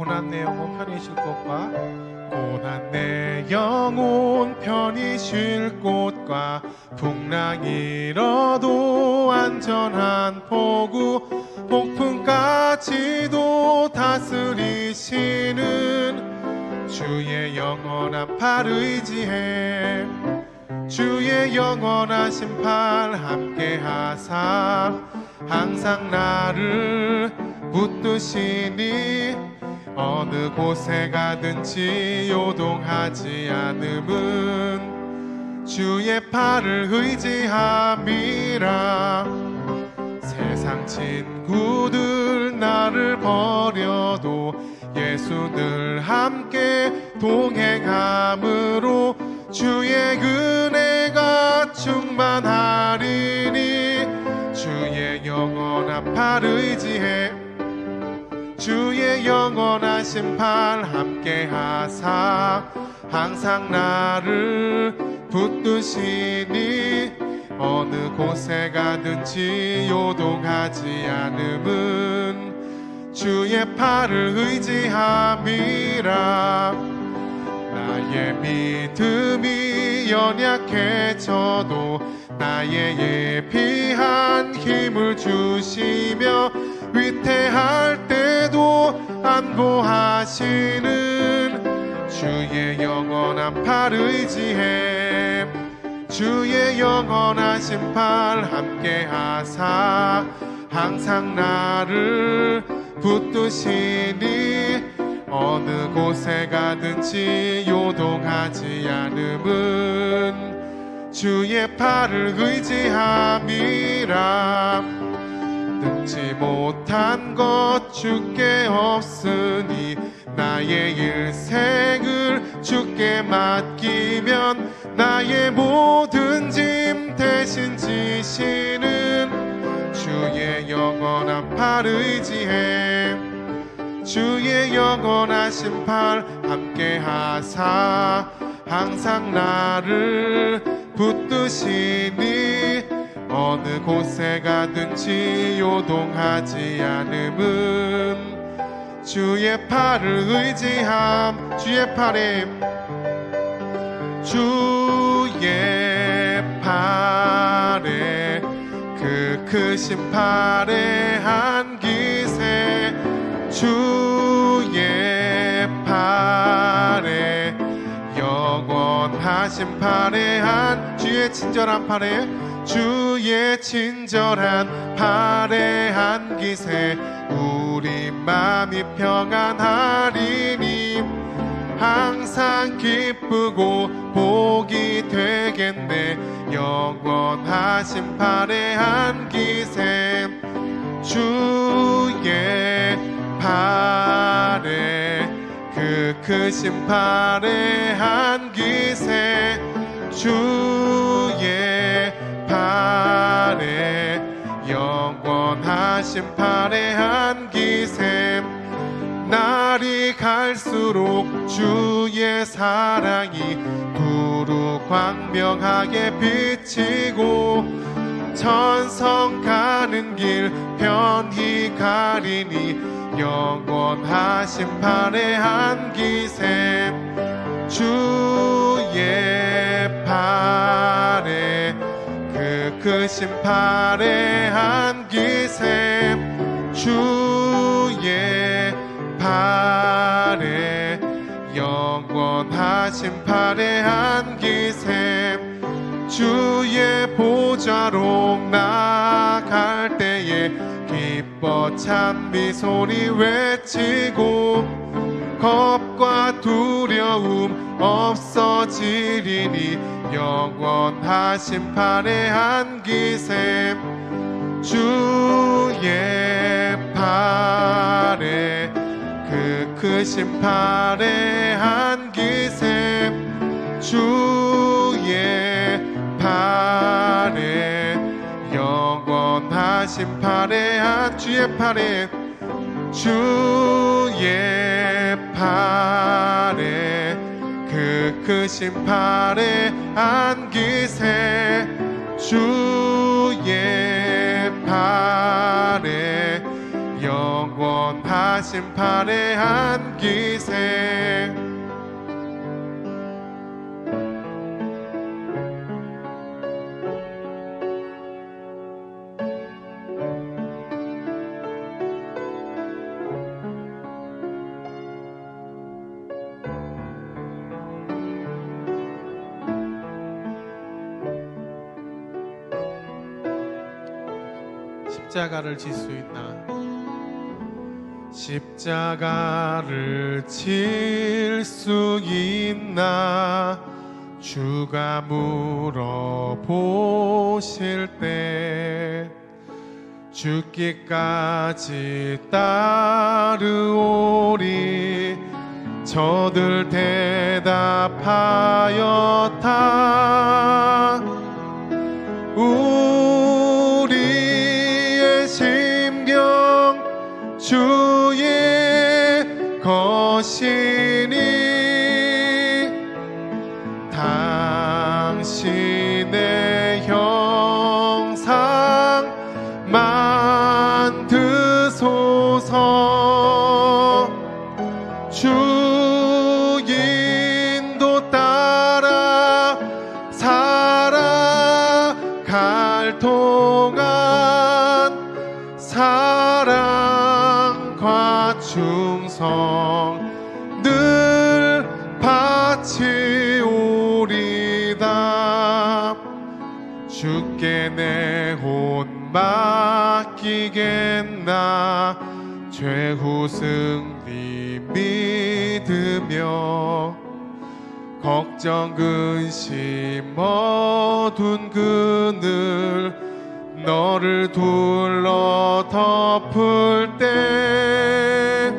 고난 내 영혼 편히 쉴 곳과 고난 내 영혼 편히 쉴 곳과 풍랑 일어도 안전한 포구 폭풍까지도 다스리시는 주의 영원한 팔 의지해 주의 영원하신 팔 함께 하사 항상 나를 붙드시니 어느 곳에 가든지 요동하지 않음은 주의 팔을 의지함이라. 세상 친구들 나를 버려도 예수 늘 함께 동행함으로 주의 은혜가 충만하리니 주의 영원한 팔 의지해 주의 영원하신 팔 함께 하사 항상 나를 붙드시니 어느 곳에 가든지 요동하지 않음은 주의 팔을 의지함이라. 나의 믿음이 연약해져도 나의 예비한 힘을 주시며 위태할 때도 안보하시는 주의 영원한 팔 의지해 주의 영원하신 팔 함께 하사 항상 나를 붙드시니 어느 곳에 가든지 요동하지 않음은 주의 팔을 의지함이라. 능지 못한 것 주께 없으니 나의 일생을 주께 맡기면 나의 모든 짐 대신 지시는 주의 영원한 팔 의지해 주의 영원하신 팔 함께 하사 항상 나를 붙드시니 어느 곳에 가든지 요동하지 않음은 주의 팔을 의지함. 주의 팔에 주의 팔에 그 크신 팔에 한 기세 주의 팔에 영원하신 팔에 한 주의 친절한 팔에 주의 친절한 팔에 한 기세 우리 마음이 평안하리니 항상 기쁘고 복이 되겠네. 영원하신 팔에 한 기세 주의 팔에 그 크신 팔에 한 기세 주의 팔에 영원하신 팔에 한 기세 날이 갈수록 주의 사랑이 두루 광명하게 비치고 천성 가는 길 편히 가리니 영원하신 팔에 한 기세 주의 팔에 그 크신 팔에 한 기세 주의 팔에 영원하신 팔에 한 기세 주의 보좌로 나아갈 때에 기뻐 찬미 소리 외치고 겁과 두려움 없어지리니 영원하신 팔에 한 기세 주의 팔에 그 크신 팔에 한 기세 주의 팔에 영원하신 팔에 한 주의 팔에 주의 팔에 그 크신 팔에 한 기세 주의 팔에 영원 선하신 팔에 안기세. 십자가를 질 수 있나? 십자가를 질 수 있나? 주가 물어보실 때 죽기까지 따르오리. 저들 대답하였다. 우리의 심령 주의 것이니 당신의 형상 만드소서. 주 인도 따라 살아갈 동안 사랑과 충성 늘 바치오리다. 주께 내 혼 맡기겠나? 최후 승리 믿으며 걱정 근심 어두운 그늘 너를 둘러 덮을 때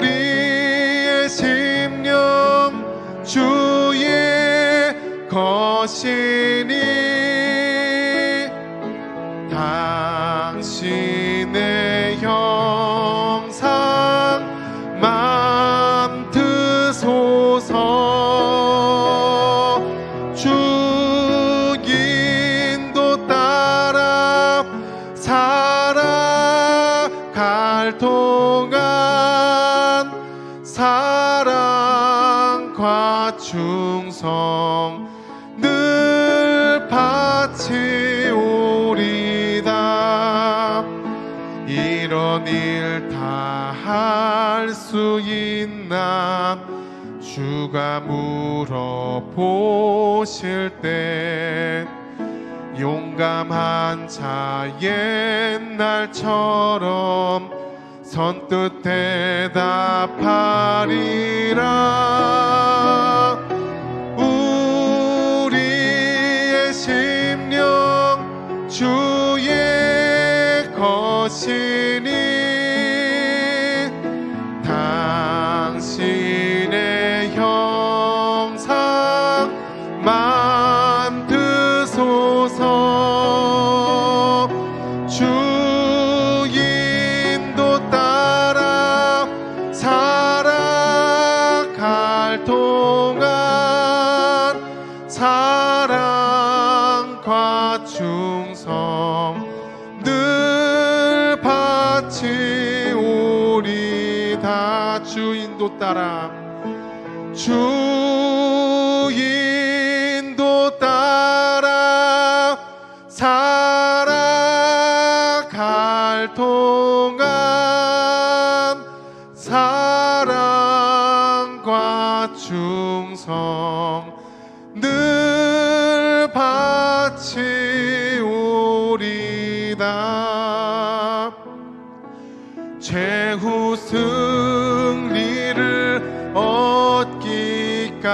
우리의 심령 주의 것이니 당신의 형상 만드소서. 주 인도 따라 살아갈 동안 사랑과 충성 늘 바치오리다. 이런 일 다 할 수 있나? 주가 물어보실 때 용감한 자 옛날처럼 선뜻 대답하리라. 우리의 심령 주의 것이니 당신의 형상 만드소서. 주 인도 따라 살아갈 동안 사랑과 충성 늘 바치오리다. 주 인도 따라 주 인도 따라 살아갈 동안 사랑과 충성 늘 바치오리다. 최후 승리를 얻기까지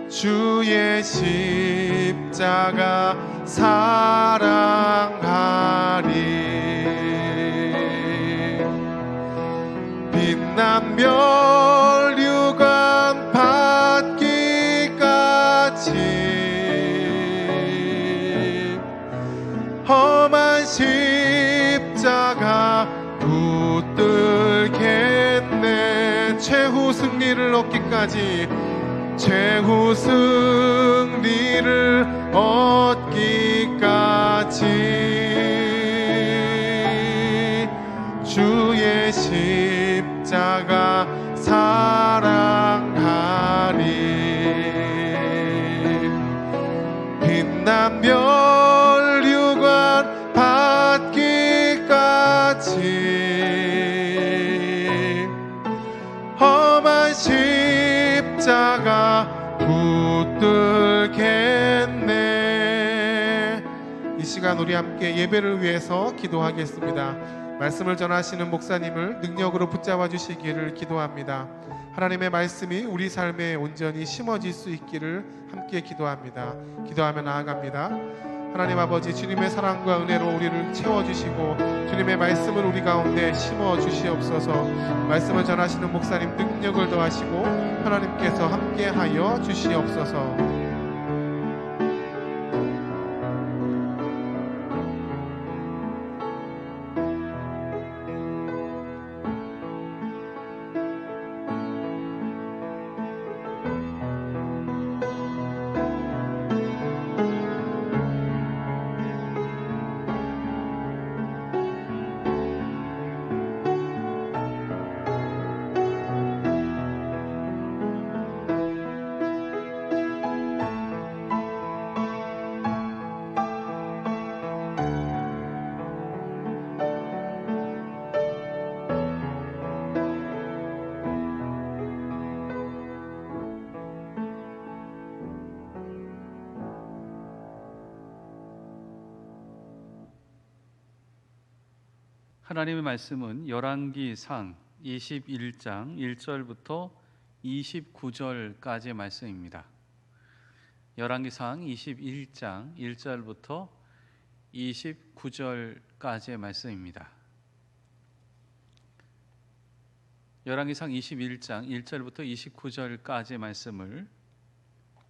주의 십자가 사랑하리. 빛난 면류관 받기까지 험한 십자가 붙들겠네. 최후 승리를 얻기까지 최후 승리를 얻기까지 난 면류관 받기까지 험한 십자가 붙들겠네. 이 시간 우리 함께 예배를 위해서 기도하겠습니다. 말씀을 전하시는 목사님을 능력으로 붙잡아 주시기를 기도합니다. 하나님의 말씀이 우리 삶에 온전히 심어질 수 있기를 함께 기도합니다. 기도하며 나아갑니다. 하나님 아버지, 주님의 사랑과 은혜로 우리를 채워주시고 주님의 말씀을 우리 가운데 심어주시옵소서. 말씀을 전하시는 목사님 능력을 더하시고 하나님께서 함께하여 주시옵소서. 하나님의 말씀은 열왕기상 21장 1절부터 29절까지의 말씀입니다. 열왕기상 21장 1절부터 29절까지의 말씀입니다. 열왕기상 21장 1절부터 29절까지의 말씀을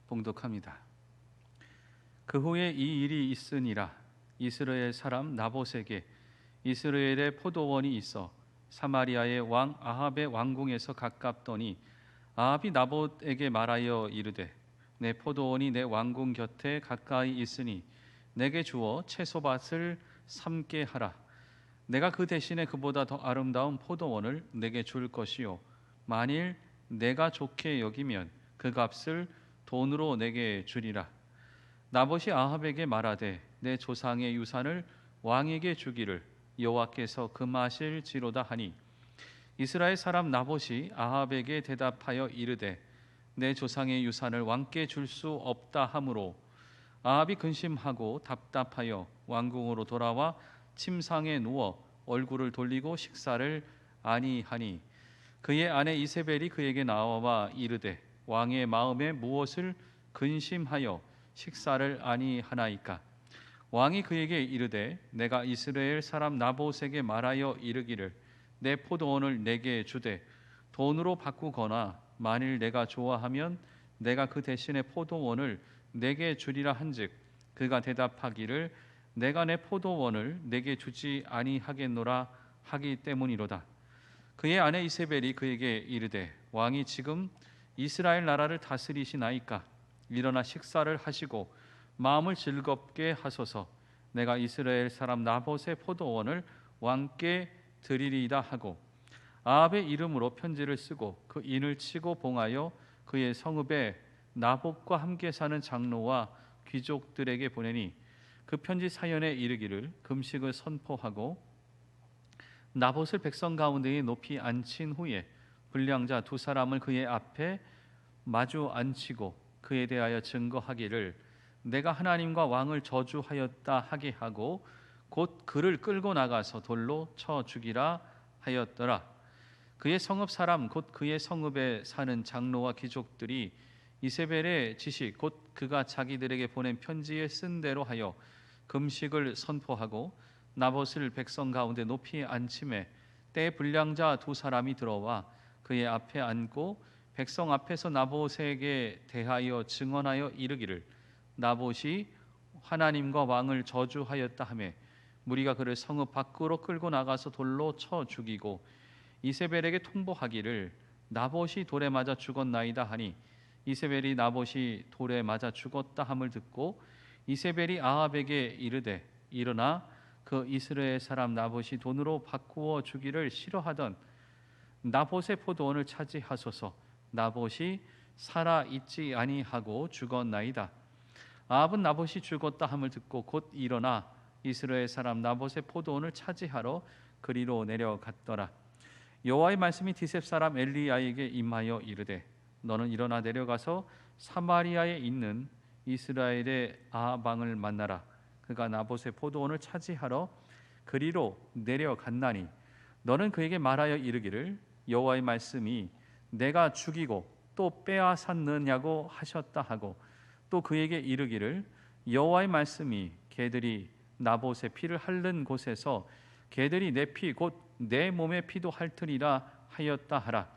봉독합니다. 그 후에 이 일이 있으니라. 이스라엘 사람 나봇에게 이스라엘의 포도원이 있어 사마리아의 왕 아합의 왕궁에서 가깝더니 아합이 나봇에게 말하여 이르되 내 포도원이 내 왕궁 곁에 가까이 있으니 내게 주어 채소밭을 삼게 하라. 내가 그 대신에 그보다 더 아름다운 포도원을 내게 줄 것이요 만일 내가 좋게 여기면 그 값을 돈으로 내게 주리라. 나봇이 아합에게 말하되 내 조상의 유산을 왕에게 주기를 여호와께서 금하실지로다 하니 이스라엘 사람 나봇이 아합에게 대답하여 이르되 내 조상의 유산을 왕께 줄 수 없다 하므로 아합이 근심하고 답답하여 왕궁으로 돌아와 침상에 누워 얼굴을 돌리고 식사를 아니하니 그의 아내 이세벨이 그에게 나와 이르되 왕의 마음에 무엇을 근심하여 식사를 아니하나이까. 왕이 그에게 이르되 내가 이스라엘 사람 나봇에게 말하여 이르기를 내 포도원을 내게 주되 돈으로 바꾸거나 만일 내가 좋아하면 내가 그 대신에 포도원을 내게 주리라 한즉 그가 대답하기를 내가 내 포도원을 내게 주지 아니하겠노라 하기 때문이로다. 그의 아내 이세벨이 그에게 이르되 왕이 지금 이스라엘 나라를 다스리시나이까. 일어나 식사를 하시고 마음을 즐겁게 하소서. 내가 이스라엘 사람 나봇의 포도원을 왕께 드리리이다 하고 아합의 이름으로 편지를 쓰고 그 인을 치고 봉하여 그의 성읍에 나봇과 함께 사는 장로와 귀족들에게 보내니 그 편지 사연에 이르기를 금식을 선포하고 나봇을 백성 가운데에 높이 앉힌 후에 불량자 두 사람을 그의 앞에 마주 앉히고 그에 대하여 증거하기를 내가 하나님과 왕을 저주하였다 하게 하고 곧 그를 끌고 나가서 돌로 쳐 죽이라 하였더라. 그의 성읍 사람 곧 그의 성읍에 사는 장로와 귀족들이 이세벨의 지식 곧 그가 자기들에게 보낸 편지에 쓴 대로 하여 금식을 선포하고 나봇을 백성 가운데 높이 앉힘에 때 불량자 두 사람이 들어와 그의 앞에 앉고 백성 앞에서 나봇에게 대하여 증언하여 이르기를 나봇이 하나님과 왕을 저주하였다 하며 무리가 그를 성읍 밖으로 끌고 나가서 돌로 쳐 죽이고 이세벨에게 통보하기를 나봇이 돌에 맞아 죽었나이다 하니 이세벨이 나봇이 돌에 맞아 죽었다 함을 듣고 이세벨이 아합에게 이르되 일어나 그 이스라엘 사람 나봇이 돈으로 바꾸어 주기를 싫어하던 나봇의 포도원을 차지하소서. 나봇이 살아 있지 아니하고 죽었나이다. 아합은 나봇이 죽었다 함을 듣고 곧 일어나 이스라엘 사람 나봇의 포도원을 차지하러 그리로 내려갔더라. 여호와의 말씀이 디셉 사람 엘리야에게 임하여 이르되 너는 일어나 내려가서 사마리아에 있는 이스라엘의 아합 왕을 만나라. 그가 나봇의 포도원을 차지하러 그리로 내려갔나니 너는 그에게 말하여 이르기를 여호와의 말씀이 내가 죽이고 또 빼앗았느냐고 하셨다 하고 또 그에게 이르기를 여호와의 말씀이 개들이 나봇의 피를 핥는 곳에서 개들이 내 피 곧 내 몸의 피도 핥으리라 하였다 하라.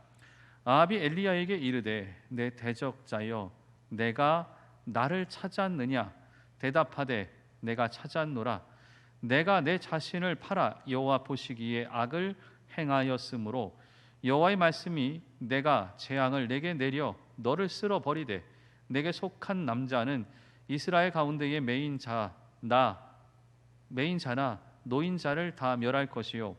아합이 엘리야에게 이르되 내 대적자여 내가 나를 찾았느냐? 대답하되 내가 찾았노라. 내가 내 자신을 팔아 여호와 보시기에 악을 행하였으므로 여호와의 말씀이 내가 재앙을 내게 내려 너를 쓸어 버리되 내게 속한 남자는 이스라엘 가운데의 메인자나 노인자를 다 멸할 것이요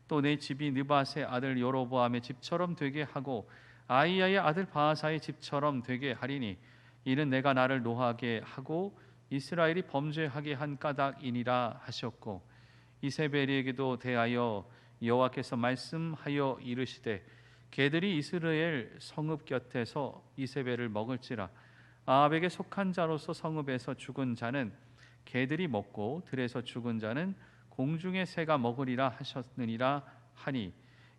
또 내 집이 느밧의 아들 여로보암의 집처럼 되게 하고 아이야의 아들 바하사의 집처럼 되게 하리니 이는 내가 나를 노하게 하고 이스라엘이 범죄하게 한 까닭이니라 하셨고 이세벨에게도 대하여 여호와께서 말씀하여 이르시되 개들이 이스라엘 성읍 곁에서 이세벨을 먹을지라. 아합에게 속한 자로서 성읍에서 죽은 자는 개들이 먹고 들에서 죽은 자는 공중의 새가 먹으리라 하셨느니라 하니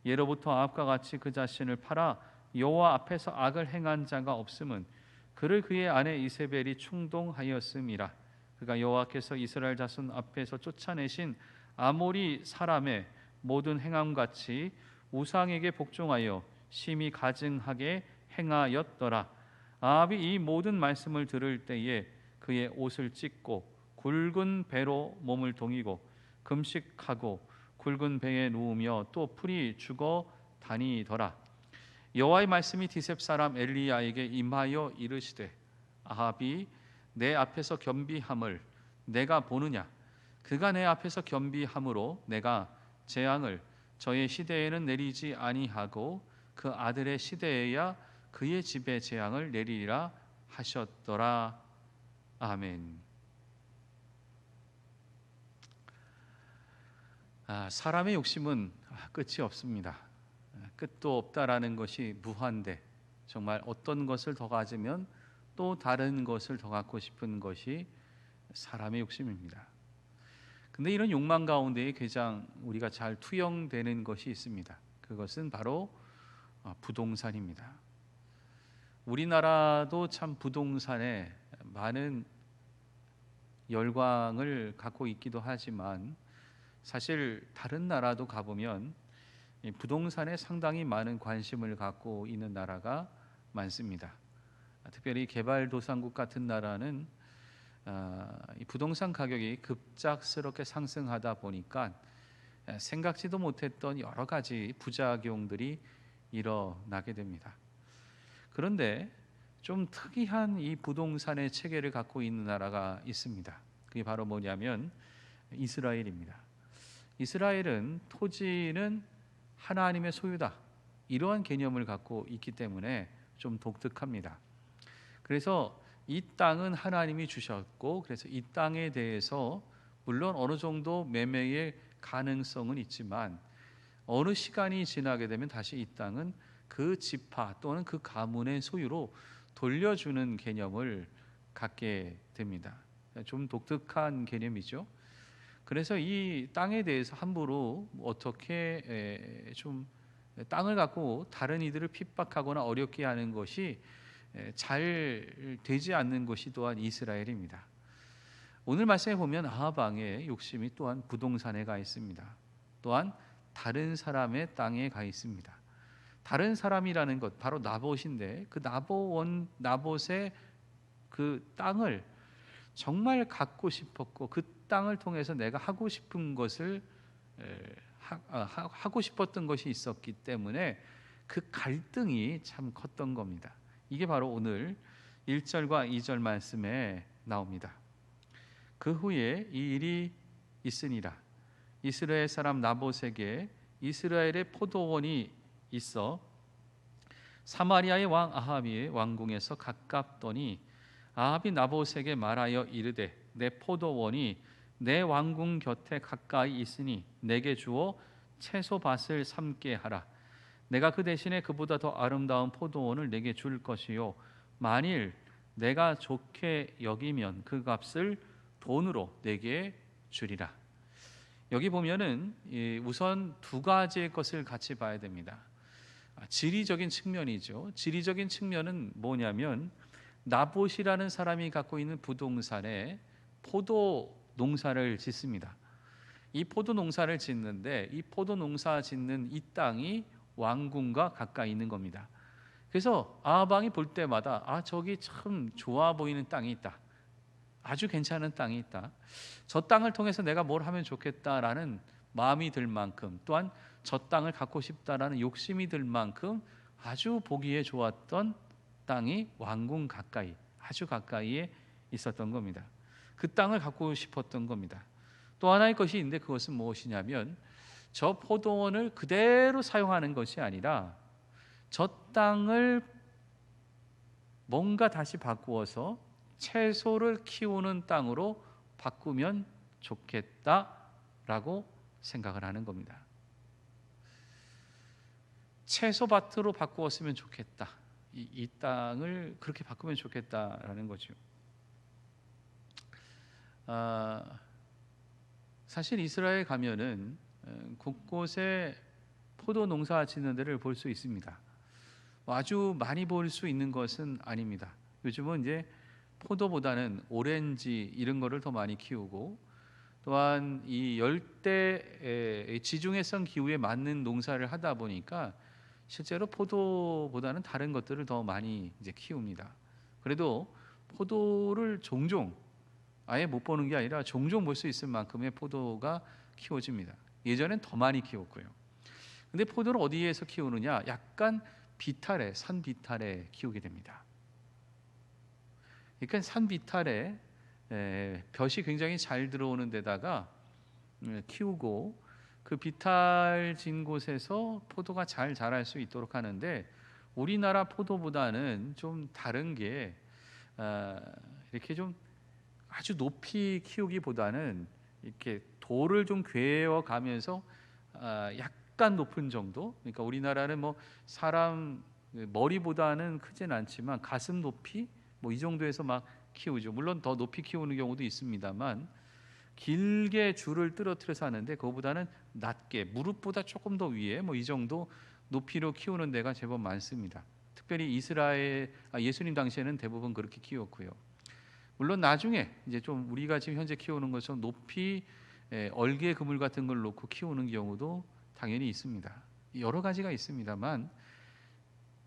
예로부터 아합과 같이 그 자신을 팔아 여호와 앞에서 악을 행한 자가 없음은 그를 그의 아내 이세벨이 충동하였음이라. 그가 여호와께서 이스라엘 자손 앞에서 쫓아내신 아모리 사람의 모든 행함같이 우상에게 복종하여 심히 가증하게 행하였더라. 아합이 이 모든 말씀을 들을 때에 그의 옷을 찢고 굵은 배로 몸을 동이고 금식하고 굵은 배에 누우며 또 풀이 죽어 다니더라. 여호와의 말씀이 디셉 사람 엘리야에게 임하여 이르시되 아합이 내 앞에서 겸비함을 내가 보느냐? 그가 내 앞에서 겸비함으로 내가 재앙을 저의 시대에는 내리지 아니하고 그 아들의 시대에야 그의 집에 재앙을 내리리라 하셨더라. 아멘. 사람의 욕심은 끝이 없습니다. 끝도 없다라는 것이 무한대. 정말 어떤 것을 더 가지면 또 다른 것을 더 갖고 싶은 것이 사람의 욕심입니다. 근데 이런 욕망 가운데에 가장 우리가 잘 투영되는 것이 있습니다. 그것은 바로 부동산입니다. 우리나라도 참 부동산에 많은 열광을 갖고 있기도 하지만 사실 다른 나라도 가보면 부동산에 상당히 많은 관심을 갖고 있는 나라가 많습니다. 특별히 개발도상국 같은 나라는 이 부동산 가격이 급작스럽게 상승하다 보니까 생각지도 못했던 여러 가지 부작용들이 일어나게 됩니다. 그런데 좀 특이한 이 부동산의 체계를 갖고 있는 나라가 있습니다. 그게 바로 뭐냐면 이스라엘입니다. 이스라엘은 토지는 하나님의 소유다, 이러한 개념을 갖고 있기 때문에 좀 독특합니다. 그래서 이 땅은 하나님이 주셨고, 그래서 이 땅에 대해서 물론 어느 정도 매매의 가능성은 있지만 어느 시간이 지나게 되면 다시 이 땅은 그 지파 또는 그 가문의 소유로 돌려주는 개념을 갖게 됩니다. 좀 독특한 개념이죠. 그래서 이 땅에 대해서 함부로 어떻게 좀 땅을 갖고 다른 이들을 핍박하거나 어렵게 하는 것이 잘 되지 않는 것이 또한 이스라엘입니다. 오늘 말씀에 보면 아합 왕의 욕심이 또한 부동산에 가 있습니다. 또한 다른 사람의 땅에 가 있습니다. 다른 사람이라는 것 바로 나봇인데, 그 나봇의 그 땅을 정말 갖고 싶었고 그 땅을 통해서 내가 하고 싶은 것을 하고 싶었던 것이 있었기 때문에 그 갈등이 참 컸던 겁니다. 이게 바로 오늘 1절과 2절 말씀에 나옵니다. 그 후에 이 일이 있으니라. 이스라엘 사람 나봇에게 이스라엘의 포도원이 있어 사마리아의 왕 아합이 왕궁에서 가깝더니 아합이 나봇에게 말하여 이르되 내 포도원이 내 왕궁 곁에 가까이 있으니 내게 주어 채소밭을 삼게 하라. 내가 그 대신에 그보다 더 아름다운 포도원을 내게 줄 것이요 만일 내가 좋게 여기면 그 값을 돈으로 내게 주리라. 여기 보면은 우선 두 가지의 것을 같이 봐야 됩니다. 지리적인 측면이죠. 지리적인 측면은 뭐냐면 나봇이라는 사람이 갖고 있는 부동산에 포도 농사를 짓습니다. 이 포도 농사를 짓는데 이 포도 농사 짓는 이 땅이 왕궁과 가까이 있는 겁니다. 그래서 아합 왕이 볼 때마다 저기 참 좋아 보이는 땅이 있다. 아주 괜찮은 땅이 있다. 저 땅을 통해서 내가 뭘 하면 좋겠다라는 마음이 들 만큼, 또한 저 땅을 갖고 싶다라는 욕심이 들 만큼 아주 보기에 좋았던 땅이 왕궁 가까이, 아주 가까이에 있었던 겁니다. 그 땅을 갖고 싶었던 겁니다. 또 하나의 것이 있는데 그것은 무엇이냐면 저 포도원을 그대로 사용하는 것이 아니라 저 땅을 뭔가 다시 바꾸어서 채소를 키우는 땅으로 바꾸면 좋겠다라고 생각을 하는 겁니다. 채소밭으로 바꾸었으면 좋겠다. 이 땅을 그렇게 바꾸면 좋겠다라는 거죠. 사실 이스라엘 가면은 곳곳에 포도 농사 짓는 데를 볼 수 있습니다. 아주 많이 볼 수 있는 것은 아닙니다. 요즘은 이제 포도보다는 오렌지 이런 거를 더 많이 키우고, 또한 이 열대 지중해성 기후에 맞는 농사를 하다 보니까 실제로 포도보다는 다른 것들을 더 많이 이제 키웁니다. 그래도 포도를 종종, 아예 못 보는 게 아니라 종종 볼 수 있을 만큼의 포도가 키워집니다. 예전엔 더 많이 키웠고요. 근데 포도를 어디에서 키우느냐? 약간 비탈에, 산 비탈에 키우게 됩니다. 그러니까 산 비탈에 볕이 굉장히 잘 들어오는 데다가 키우고, 그 비탈진 곳에서 포도가 잘 자랄 수 있도록 하는데, 우리나라 포도보다는 좀 다른 게 이렇게 좀 아주 높이 키우기보다는 이렇게 돌을 좀 괴어 가면서 약간 높은 정도. 그러니까 우리나라는 뭐 사람 머리보다는 크진 않지만 가슴 높이 뭐 이 정도에서 막 키우죠. 물론 더 높이 키우는 경우도 있습니다만 길게 줄을 떨어뜨려서 하는데 그거보다는 낮게 무릎보다 조금 더 위에 뭐 이 정도 높이로 키우는 데가 제법 많습니다. 특별히 이스라엘 예수님 당시에는 대부분 그렇게 키웠고요. 물론 나중에 이제 좀 우리가 지금 현재 키우는 것처럼 높이 얼개 그물 같은 걸 놓고 키우는 경우도 당연히 있습니다. 여러 가지가 있습니다만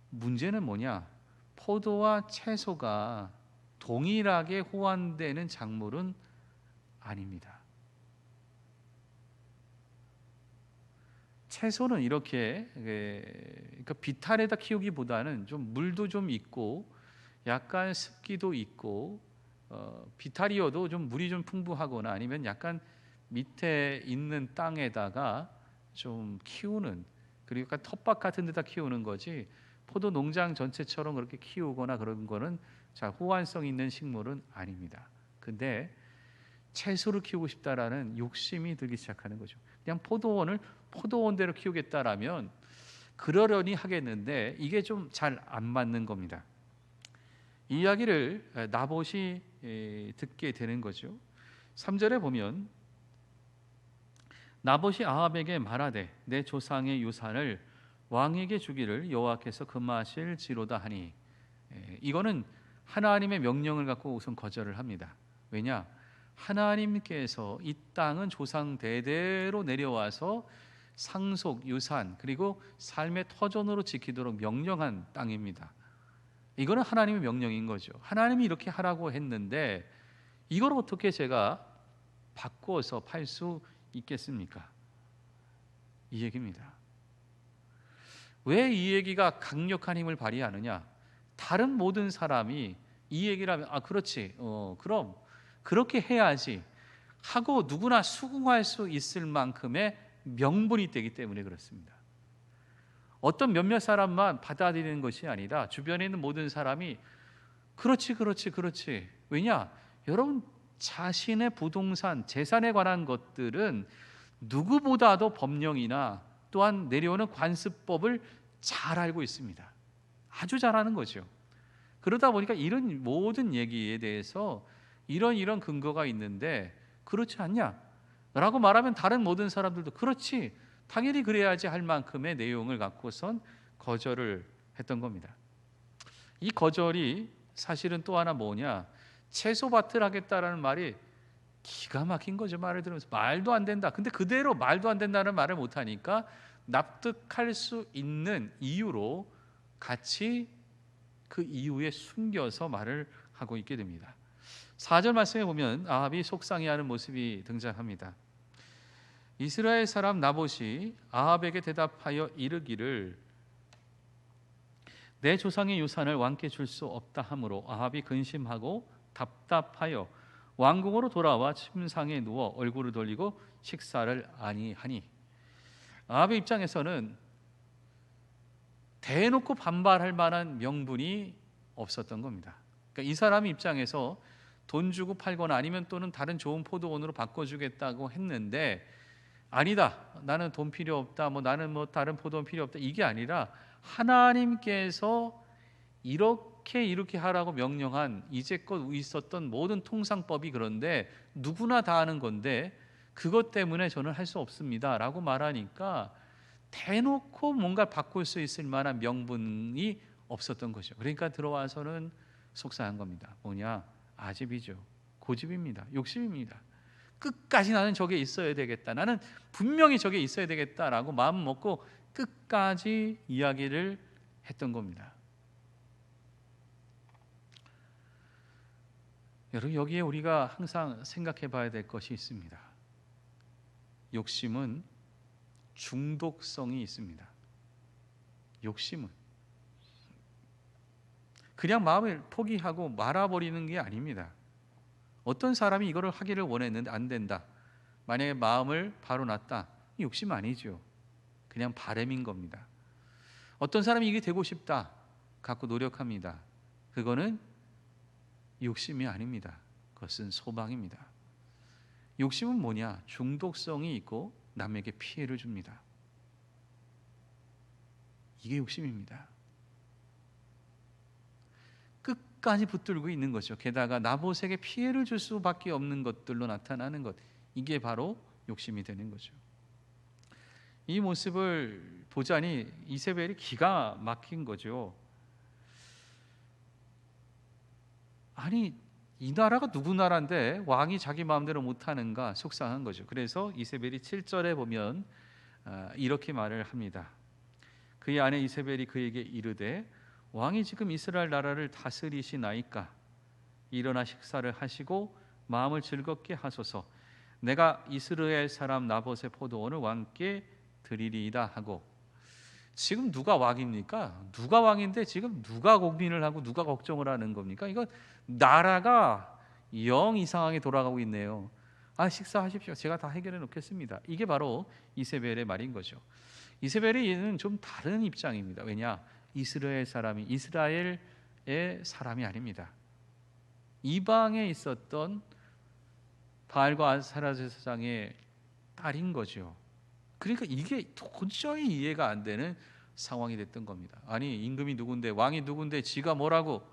문제는 뭐냐? 포도와 채소가 동일하게 호환되는 작물은 아닙니다. 채소는 이렇게 그러니까 비탈에다 키우기보다는 좀 물도 좀 있고 약간 습기도 있고 비탈이어도 좀 물이 좀 풍부하거나 아니면 약간 밑에 있는 땅에다가 좀 키우는, 그리고 약간 텃밭 같은 데다 키우는 거지 포도 농장 전체처럼 그렇게 키우거나 그런 거는 잘 호환성 있는 식물은 아닙니다. 근데 채소를 키우고 싶다라는 욕심이 들기 시작하는 거죠. 그냥 포도원을 포도원대로 키우겠다라면 그러려니 하겠는데 이게 좀 잘 안 맞는 겁니다. 이 이야기를 나봇이 듣게 되는 거죠. 3절에 보면 나봇이 아합에게 말하되 내 조상의 유산을 왕에게 주기를 여호와께서 금하실지로다 하니, 이거는 하나님의 명령을 갖고 우선 거절을 합니다. 왜냐? 하나님께서 이 땅은 조상 대대로 내려와서 상속, 유산 그리고 삶의 터전으로 지키도록 명령한 땅입니다. 이거는 하나님의 명령인 거죠. 하나님이 이렇게 하라고 했는데 이걸 어떻게 제가 바꿔서 팔 수 있겠습니까? 이 얘기입니다. 왜 이 얘기가 강력한 힘을 발휘하느냐? 다른 모든 사람이 이 얘기를 하면 그렇지, 그럼 그렇게 해야지 하고 누구나 수긍할 수 있을 만큼의 명분이 되기 때문에 그렇습니다. 어떤 몇몇 사람만 받아들이는 것이 아니라 주변에 있는 모든 사람이 그렇지. 왜냐? 여러분, 자신의 부동산, 재산에 관한 것들은 누구보다도 법령이나 또한 내려오는 관습법을 잘 알고 있습니다. 아주 잘 아는 거죠. 그러다 보니까 이런 모든 얘기에 대해서 이런 근거가 있는데 그렇지 않냐? 라고 말하면 다른 모든 사람들도 그렇지, 당연히 그래야지 할 만큼의 내용을 갖고선 거절을 했던 겁니다. 이 거절이 사실은 또 하나 뭐냐? 채소밭을 하겠다라는 말이 기가 막힌 거죠. 말을 들으면서 말도 안 된다. 근데 그대로 말도 안 된다는 말을 못하니까 납득할 수 있는 이유로 같이 그 이유에 숨겨서 말을 하고 있게 됩니다. 4절 말씀에 보면 아합이 속상해하는 모습이 등장합니다. 이스라엘 사람 나봇이 아합에게 대답하여 이르기를 내 조상의 유산을 왕께 줄 수 없다 하므로 아합이 근심하고 답답하여 왕궁으로 돌아와 침상에 누워 얼굴을 돌리고 식사를 아니하니, 아합의 입장에서는 대놓고 반발할 만한 명분이 없었던 겁니다. 그러니까 이 사람 입장에서 돈 주고 팔거나 아니면 또는 다른 좋은 포도원으로 바꿔주겠다고 했는데, 아니다, 나는 돈 필요 없다, 나는 다른 포도원 필요 없다, 이게 아니라 하나님께서 이렇게 하라고 명령한 이제껏 있었던 모든 통상법이 그런데 누구나 다 아는 건데 그것 때문에 저는 할 수 없습니다 라고 말하니까 대놓고 뭔가 바꿀 수 있을 만한 명분이 없었던 거죠. 그러니까 들어와서는 속상한 겁니다. 뭐냐? 아집이죠. 고집입니다. 욕심입니다. 끝까지 나는 저게 있어야 되겠다, 나는 분명히 저게 있어야 되겠다라고 마음 먹고 끝까지 이야기를 했던 겁니다. 여러분, 여기에 우리가 항상 생각해 봐야 될 것이 있습니다. 욕심은 중독성이 있습니다. 욕심은 그냥 마음을 포기하고 말아버리는 게 아닙니다. 어떤 사람이 이거를 하기를 원했는데 안 된다, 만약에 마음을 바로 놨다, 욕심 아니죠. 그냥 바램인 겁니다. 어떤 사람이 이게 되고 싶다 갖고 노력합니다. 그거는 욕심이 아닙니다. 그것은 소망입니다. 욕심은 뭐냐? 중독성이 있고 남에게 피해를 줍니다. 이게 욕심입니다. 끝까지 붙들고 있는 거죠. 게다가 나봇에게 피해를 줄 수밖에 없는 것들로 나타나는 것, 이게 바로 욕심이 되는 거죠. 이 모습을 보자니 이세벨이 기가 막힌 거죠. 아니, 이 나라가 누구 나라인데 왕이 자기 마음대로 못하는가, 속상한 거죠. 그래서 이세벨이 7절에 보면 이렇게 말을 합니다. 그의 아내 이세벨이 그에게 이르되 왕이 지금 이스라엘 나라를 다스리시나이까? 일어나 식사를 하시고 마음을 즐겁게 하소서. 내가 이스라엘 사람 나봇의 포도원을 왕께 드리리이다 하고. 지금 누가 왕입니까? 누가 왕인데 지금 누가 고민을 하고 누가 걱정을 하는 겁니까? 이거 나라가 영 이상하게 돌아가고 있네요. 식사하십시오, 제가 다 해결해 놓겠습니다. 이게 바로 이세벨의 말인 거죠. 이세벨은 좀 다른 입장입니다. 왜냐? 이스라엘 사람이 이스라엘의 사람이 아닙니다. 이방에 있었던 바알과 아스타라 제사장의 딸인 거죠. 그러니까 이게 도저히 이해가 안 되는 상황이 됐던 겁니다. 아니, 임금이 누군데, 왕이 누군데, 지가 뭐라고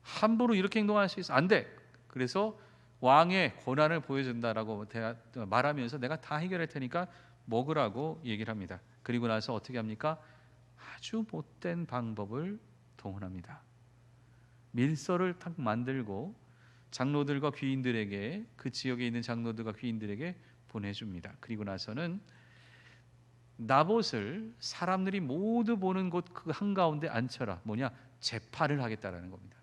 함부로 이렇게 행동할 수 있어? 안 돼. 그래서 왕의 권한을 보여준다라고 말하면서 내가 다 해결할 테니까 먹으라고 얘기를 합니다. 그리고 나서 어떻게 합니까? 아주 못된 방법을 동원합니다. 밀서를 딱 만들고 장로들과 귀인들에게, 그 지역에 있는 장로들과 귀인들에게 보내줍니다. 그리고 나서는 나봇을 사람들이 모두 보는 곳 그 한가운데 앉혀라. 뭐냐? 재판을 하겠다라는 겁니다.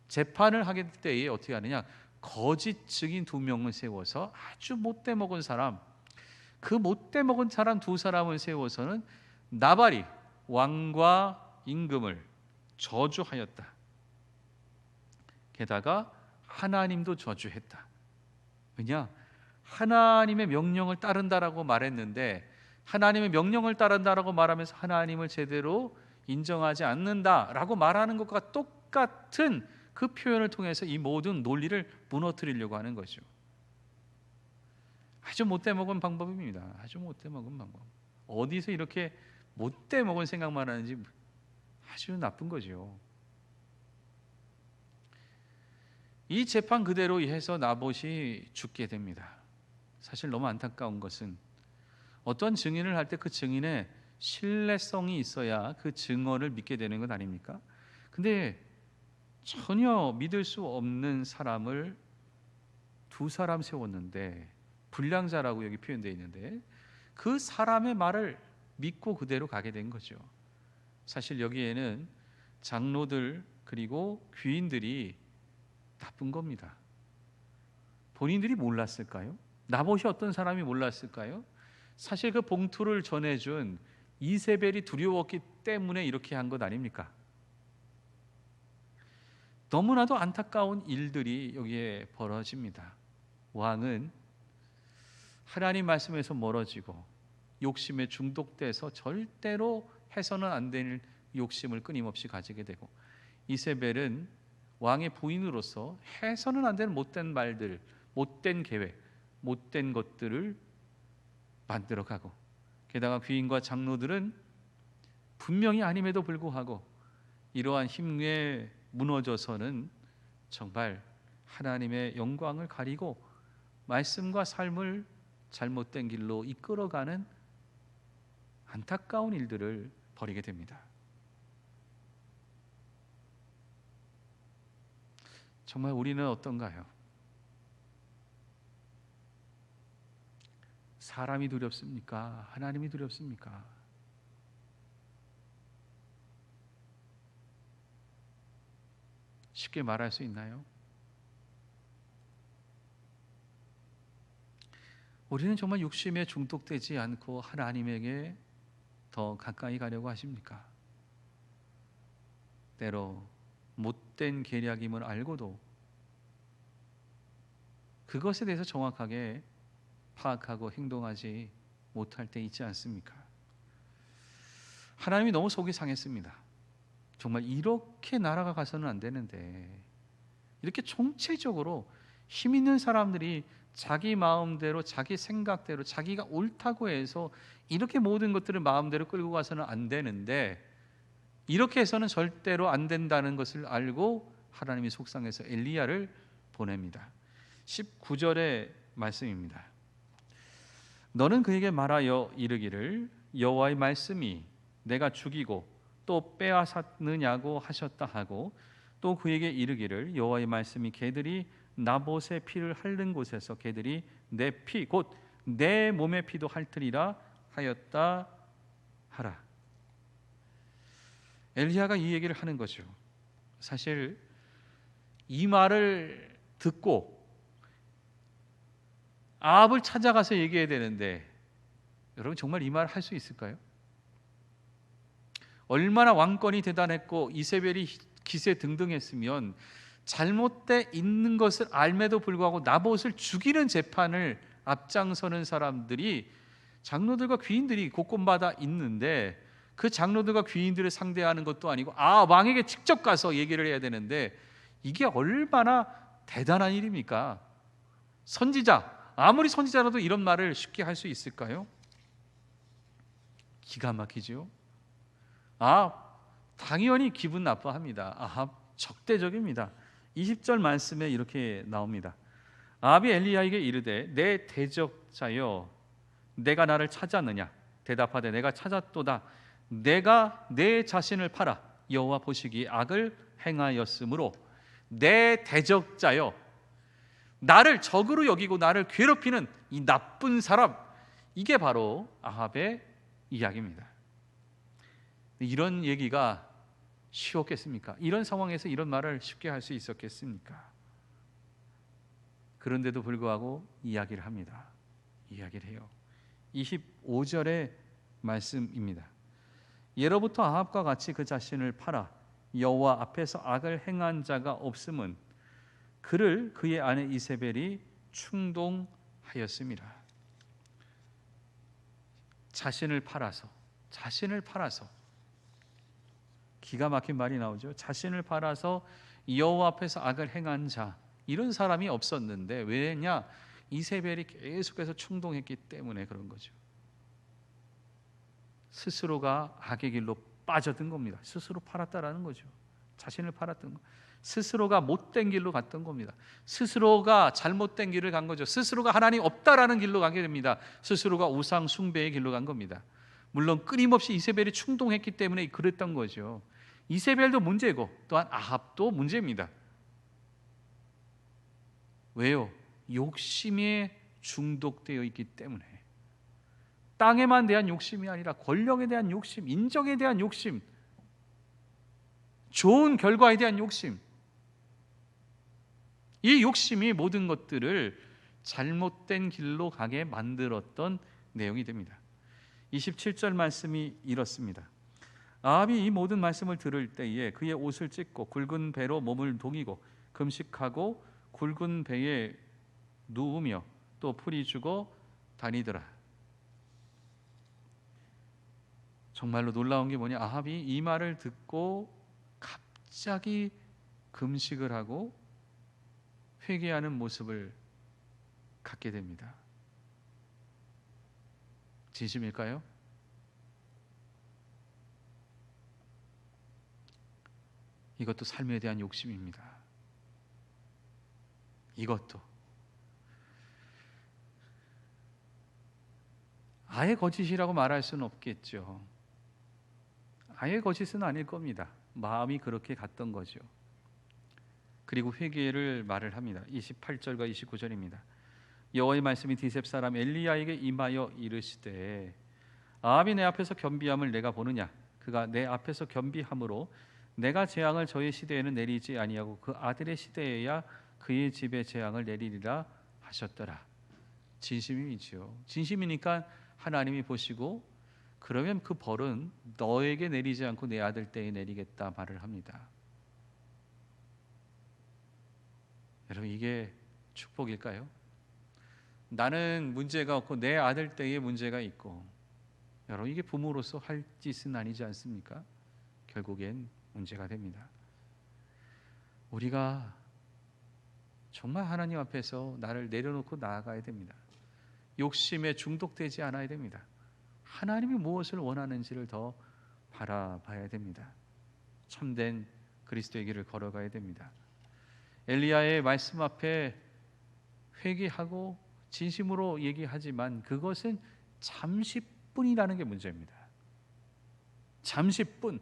재판을 하게 때에 어떻게 하느냐? 거짓 증인 2명을 세워서 아주 못돼 먹은 사람, 그 못돼 먹은 사람 2사람을 세워서는 나발이 왕과 임금을 저주하였다. 게다가 하나님도 저주했다. 왜냐? 하나님의 명령을 따른다라고 말했는데, 하나님의 명령을 따른다라고 말하면서 하나님을 제대로 인정하지 않는다라고 말하는 것과 똑같은 그 표현을 통해서 이 모든 논리를 무너뜨리려고 하는 거죠. 아주 못돼 먹은 방법입니다. 아주 못돼 먹은 방법. 어디서 이렇게 못돼 먹은 생각만 하는지 아주 나쁜 거죠. 이 재판 그대로 해서 나봇이 죽게 됩니다. 사실 너무 안타까운 것은 어떤 증인을 할 때 그 증인의 신뢰성이 있어야 그 증언을 믿게 되는 것 아닙니까? 근데 전혀 믿을 수 없는 사람을 두 사람 세웠는데, 불량자라고 여기 표현되어 있는데 그 사람의 말을 믿고 그대로 가게 된 거죠. 사실 여기에는 장로들 그리고 귀인들이 나쁜 겁니다. 본인들이 몰랐을까요? 나봇이 어떤 사람이 몰랐을까요? 사실 그 봉투를 전해준 이세벨이 두려웠기 때문에 이렇게 한 것 아닙니까? 너무나도 안타까운 일들이 여기에 벌어집니다. 왕은 하나님 말씀에서 멀어지고 욕심에 중독돼서 절대로 해서는 안 될 욕심을 끊임없이 가지게 되고, 이세벨은 왕의 부인으로서 해서는 안 될 못된 말들, 못된 계획, 못된 것들을 만들어가고, 게다가 귀인과 장로들은 분명히 아님에도 불구하고 이러한 힘에 무너져서는 정말 하나님의 영광을 가리고 말씀과 삶을 잘못된 길로 이끌어가는 안타까운 일들을 벌이게 됩니다. 정말 우리는 어떤가요? 사람이 두렵습니까? 하나님이 두렵습니까? 쉽게 말할 수 있나요? 우리는 정말 욕심에 중독되지 않고 하나님에게 더 가까이 가려고 하십니까? 때로 못된 계략임을 알고도 그것에 대해서 정확하게 파악하고 행동하지 못할 때 있지 않습니까? 하나님이 너무 속이 상했습니다. 정말 이렇게 나라가 가서는 안 되는데, 이렇게 총체적으로 힘 있는 사람들이 자기 마음대로, 자기 생각대로, 자기가 옳다고 해서 이렇게 모든 것들을 마음대로 끌고 가서는 안 되는데, 이렇게 해서는 절대로 안 된다는 것을 알고 하나님이 속상해서 엘리야를 보냅니다. 19절의 말씀입니다. 너는 그에게 말하여 이르기를 여호와의 말씀이 내가 죽이고 또 빼앗았느냐고 하셨다 하고, 또 그에게 이르기를 여호와의 말씀이 개들이 나봇의 피를 핥는 곳에서 개들이 내 피 곧 내 몸의 피도 핥으리라 하였다 하라. 엘리야가 이 얘기를 하는 거죠. 사실 이 말을 듣고 아합을 찾아가서 얘기해야 되는데, 여러분 정말 이 말 할 수 있을까요? 얼마나 왕권이 대단했고 이세벨이 기세 등등했으면 잘못돼 있는 것을 알매도 불구하고 나봇을 죽이는 재판을 앞장서는 사람들이, 장로들과 귀인들이 곳곳마다 있는데, 그 장로들과 귀인들을 상대하는 것도 아니고 왕에게 직접 가서 얘기를 해야 되는데, 이게 얼마나 대단한 일입니까? 선지자, 아무리 선지자라도 이런 말을 쉽게 할 수 있을까요? 기가 막히죠. 당연히 기분 나빠합니다. 적대적입니다. 20절 말씀에 이렇게 나옵니다. 아합이 엘리야에게 이르되 내 대적자여 내가 나를 찾았느냐? 대답하되 내가 찾았도다. 내가 내 자신을 팔아 여호와 보시기에 악을 행하였으므로 내 대적자여, 나를 적으로 여기고 나를 괴롭히는 이 나쁜 사람, 이게 바로 아합의 이야기입니다. 이런 얘기가 쉬웠겠습니까? 이런 상황에서 이런 말을 쉽게 할 수 있었겠습니까? 그런데도 불구하고 이야기를 합니다. 이야기를 해요. 25절의 말씀입니다. 예로부터 아합과 같이 그 자신을 팔아 여호와 앞에서 악을 행한 자가 없음은 그를 그의 아내 이세벨이 충동하였습니다. 자신을 팔아서 기가 막힌 말이 나오죠. 자신을 팔아서 여호와 앞에서 악을 행한 자, 이런 사람이 없었는데 왜냐? 이세벨이 계속해서 충동했기 때문에 그런 거죠. 스스로가 악의 길로 빠져든 겁니다. 스스로 팔았다라는 거죠. 자신을 팔았던 거. 스스로가 못된 길로 갔던 겁니다. 스스로가 잘못된 길을 간 거죠. 스스로가 하나님 없다라는 길로 가게 됩니다. 스스로가 우상 숭배의 길로 간 겁니다. 물론 끊임없이 이세벨이 충동했기 때문에 그랬던 거죠. 이세벨도 문제고 또한 아합도 문제입니다. 왜요? 욕심에 중독되어 있기 때문에. 땅에만 대한 욕심이 아니라 권력에 대한 욕심, 인정에 대한 욕심, 좋은 결과에 대한 욕심, 이 욕심이 모든 것들을 잘못된 길로 가게 만들었던 내용이 됩니다. 27절 말씀이 이렇습니다. 아합이 이 모든 말씀을 들을 때에 그의 옷을 찢고 굵은 배로 몸을 동이고 금식하고 굵은 배에 누우며 또 풀이 주고 다니더라. 정말로 놀라운 게 뭐냐? 아합이 이 말을 듣고 갑자기 금식을 하고 회개하는 모습을 갖게 됩니다. 진심일까요? 이것도 삶에 대한 욕심입니다. 이것도 아예 거짓이라고 말할 수는 없겠죠. 아예 거짓은 아닐 겁니다. 마음이 그렇게 갔던 거죠. 그리고 회개를 말을 합니다. 28절과 29절입니다. 여호와의 말씀이 디셉 사람 엘리야에게 임하여 이르시되 아합이 내 앞에서 겸비함을 내가 보느냐? 그가 내 앞에서 겸비함으로 내가 재앙을 저의 시대에는 내리지 아니하고 그 아들의 시대에야 그의 집에 재앙을 내리리라 하셨더라. 진심이죠. 진심이니까 하나님이 보시고 그러면 그 벌은 너에게 내리지 않고 내 아들 때에 내리겠다 말을 합니다. 여러분, 이게 축복일까요? 나는 문제가 없고 내 아들 때에 문제가 있고, 여러분, 이게 부모로서 할 짓은 아니지 않습니까? 결국엔 문제가 됩니다. 우리가 정말 하나님 앞에서 나를 내려놓고 나아가야 됩니다. 욕심에 중독되지 않아야 됩니다. 하나님이 무엇을 원하는지를 더 바라봐야 됩니다. 참된 그리스도의 길을 걸어가야 됩니다. 엘리야의 말씀 앞에 회개하고 진심으로 얘기하지만 그것은 잠시뿐이라는 게 문제입니다. 잠시뿐.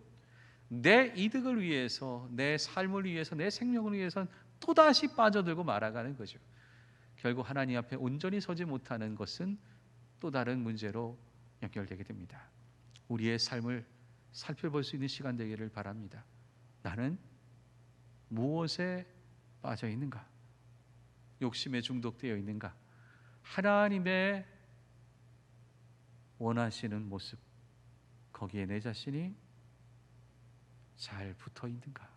내 이득을 위해서, 내 삶을 위해서, 내 생명을 위해서는 또다시 빠져들고 말아가는 거죠. 결국 하나님 앞에 온전히 서지 못하는 것은 또 다른 문제로 연결되게 됩니다. 우리의 삶을 살펴볼 수 있는 시간 되기를 바랍니다. 나는 무엇에 빠져 있는가? 욕심에 중독되어 있는가? 하나님의 원하시는 모습, 거기에 내 자신이 잘 붙어 있는가?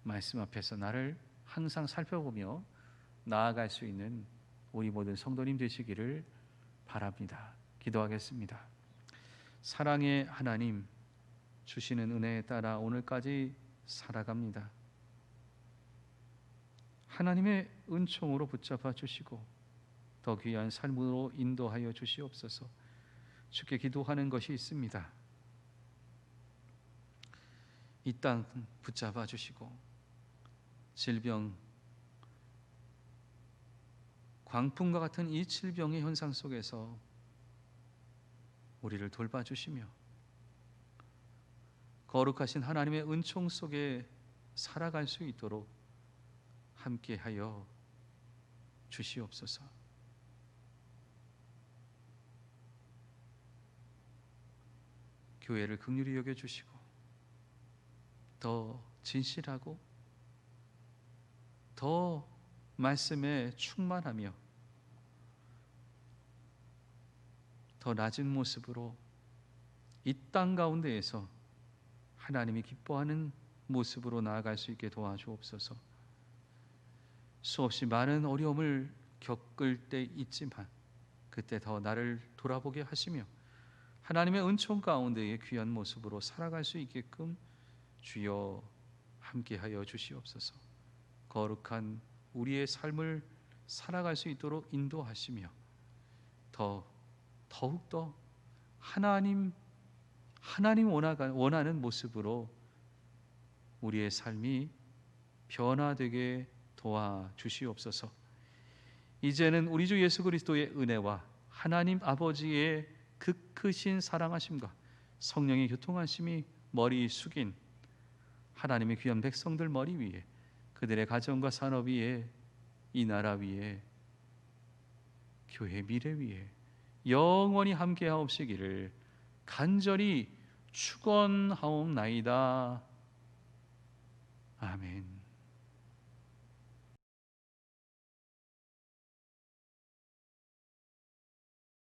말씀 앞에서 나를 항상 살펴보며 나아갈 수 있는 우리 모든 성도님 되시기를 바랍니다. 기도하겠습니다. 사랑의 하나님, 주시는 은혜에 따라 오늘까지 살아갑니다. 하나님의 은총으로 붙잡아 주시고 더 귀한 삶으로 인도하여 주시옵소서. 주께 기도하는 것이 있습니다. 이 땅 붙잡아 주시고 질병, 광풍과 같은 이 질병의 현상 속에서 우리를 돌봐주시며 거룩하신 하나님의 은총 속에 살아갈 수 있도록 함께하여 주시옵소서. 교회를 긍휼히 여겨주시고 더 진실하고 더 말씀에 충만하며 더 낮은 모습으로 이 땅 가운데에서 하나님이 기뻐하는 모습으로 나아갈 수 있게 도와주옵소서. 수없이 많은 어려움을 겪을 때 있지만 그때 더 나를 돌아보게 하시며 하나님의 은총 가운데의 귀한 모습으로 살아갈 수 있게끔 주여 함께하여 주시옵소서. 거룩한 우리의 삶을 살아갈 수 있도록 인도하시며 더욱더 하나님 원하는 모습으로 우리의 삶이 변화되게 도와주시옵소서. 이제는 우리 주 예수 그리스도의 은혜와 하나님 아버지의 그 크신 사랑하심과 성령의 교통하심이 머리 숙인 하나님의 귀한 백성들 머리 위에, 그들의 가정과 산업 위에, 이 나라 위에, 교회 미래 위에 영원히 함께하옵시기를 간절히 축원하옵나이다. 아멘.